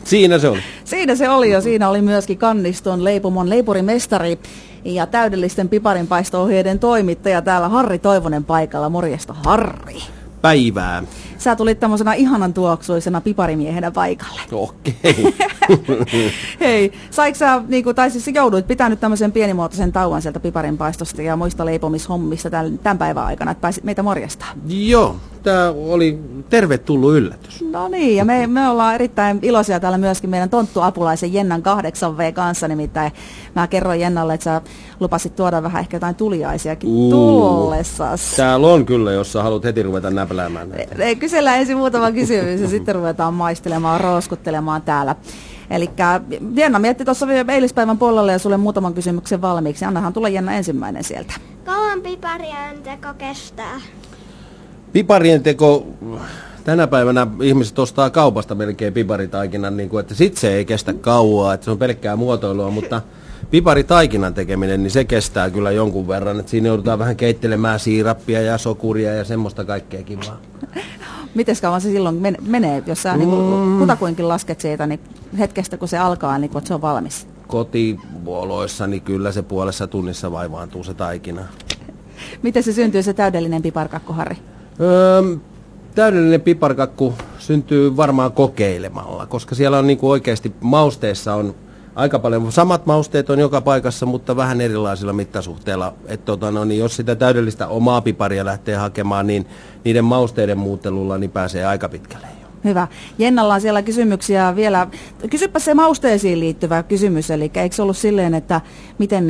Siinä se oli. Siinä se oli, ja siinä oli myöskin Kanniston leipomon leipurimestari ja täydellisten piparinpaisto-ohjeiden toimittaja täällä Harri Toivonen paikalla. Morjesta, Harri. Päivää. Sä tulit tämmöisenä ihanan tuoksuisena piparimiehenä paikalle. Okei. Hei, saiko sä, tai siis jouduit pitää nyt tämmöisen pienimuotoisen tauon sieltä piparinpaistosta ja muista leipomishommista tämän päivän aikana, että pääsit meitä morjestaan? Joo, tää oli tervetullut yllätys. No niin, ja me ollaan erittäin iloisia täällä myöskin meidän tonttuapulaisen Jennan 8V kanssa, nimittäin mä kerroin Jennalle, että sä lupasit tuoda vähän ehkä jotain tuliaisiakin tullessas. Täällä on kyllä, jos sä haluat heti ruveta näpläämään näitä. Kysellään ensin muutama kysymys ja sitten ruvetaan maistelemaan, rooskuttelemaan täällä. Eli Jenna mietti tuossa eilispäivän puolella ja sulle muutaman kysymyksen valmiiksi. Annahan tulla Jenna ensimmäinen sieltä. Kauan piparien teko kestää? Piparien teko, tänä päivänä ihmiset ostaa kaupasta melkein piparitaikinan, niin kuin, että sit se ei kestä kauaa, että se on pelkkää muotoilua, mutta piparitaikinan tekeminen, niin se kestää kyllä jonkun verran, että siinä joudutaan vähän keittelemään siirappia ja sokuria ja semmoista kaikkea kivaa. Miten kauan se silloin menee, jos sä kutakuinkin lasket siitä, niin hetkestä kun se alkaa, niin kun se on valmis? Kotivuoloissa, niin kyllä se puolessa tunnissa vaivaantuu se taikina. Miten se syntyy se täydellinen piparkakku, Harri? Täydellinen piparkakku syntyy varmaan kokeilemalla, koska siellä on niinku oikeasti mausteissa on aika paljon, samat mausteet on joka paikassa, mutta vähän erilaisilla mittasuhteilla. Niin jos sitä täydellistä omaa piparia lähtee hakemaan, niin niiden mausteiden muuttelulla niin pääsee aika pitkälle jo. Hyvä. Jennalla on siellä kysymyksiä vielä. Kysypä se mausteisiin liittyvä kysymys, eli eikö se ollut silleen, että miten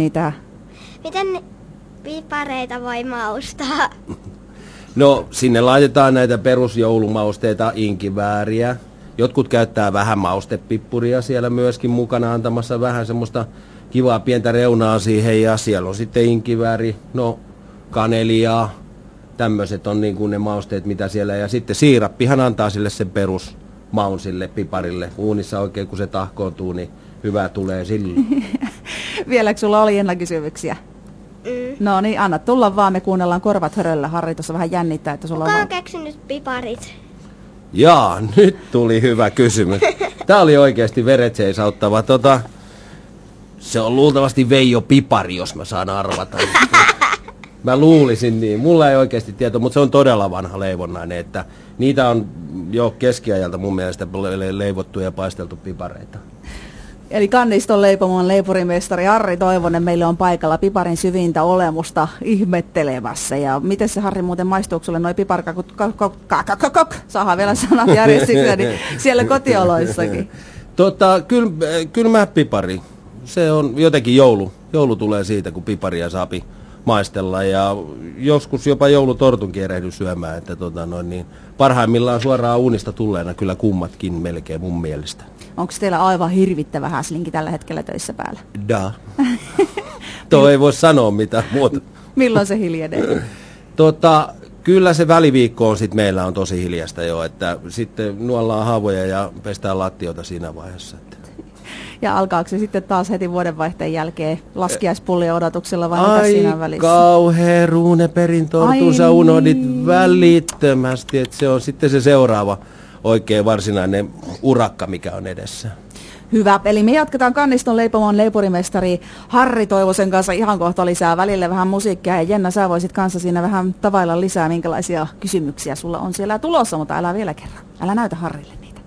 pipareita voi maustaa? No sinne laitetaan näitä perusjoulumausteita, inkivääriä. Jotkut käyttää vähän maustepippuria siellä myöskin mukana antamassa vähän semmoista kivaa pientä reunaa siihen ja siellä on sitten inkivääri, no kanelia, tämmöiset on niin kuin ne mausteet mitä siellä ja sitten siirappihan antaa sille sen perusmaun sille piparille. Uunissa oikein kun se tahkoontuu, niin hyvä tulee silloin. Vieläkö sulla oli Jenna kysymyksiä? No niin, anna tulla vaan, me kuunnellaan korvat höröllä. Harri tuossa vähän jännittää, että sulla Kuka on... on keksinyt piparit? Jaa, nyt tuli hyvä kysymys. Tää oli oikeasti veret seisauttava. Se on luultavasti Veijo Pipari, jos mä saan arvata. Mä luulisin niin. Mulla ei oikeasti tietoa, mutta se on todella vanha leivonnainen, että niitä on jo keskiajalta mun mielestä leivottu ja paisteltu pipareita. Eli Kanniston leipomon leipurimestari Harri Toivonen meille on paikalla piparin syvintä olemusta ihmettelemässä. Ja miten se, Harri, muuten maistuuko sulle noi piparkakut, saadaan vielä sanat järjestykseen, niin siellä kotioloissakin? Kyllä pipari. Se on jotenkin joulu tulee siitä, kun piparia saapi maistella ja joskus jopa joulutortunkin erehdyn syömään, että niin parhaimmillaan suoraan uunista tulleena kyllä kummatkin melkein mun mielestä. Onko teillä aivan hirvittävä häslinki tällä hetkellä töissä päällä? Da. Tuo ei voi sanoa mitään muuta. Milloin se hiljenee? Kyllä se väliviikko on sitten meillä on tosi hiljasta jo, että sitten nuollaan haavoja ja pestään lattiota siinä vaiheessa. Ja alkaako se sitten taas heti vuodenvaihteen jälkeen laskiaispullien odotuksella vai mitä siinä välissä? Kauhea ruuneperintortun, sä unohdit välittömästi, että se on sitten se seuraava oikein varsinainen urakka, mikä on edessä. Hyvä, eli me jatketaan Kanniston leipomon leipurimestari Harri Toivosen kanssa ihan kohta lisää, välille vähän musiikkia ja Jenna, sä voisit kanssa siinä vähän tavailla lisää, minkälaisia kysymyksiä sulla on siellä tulossa, mutta älä vielä kerran, älä näytä Harrille niitä.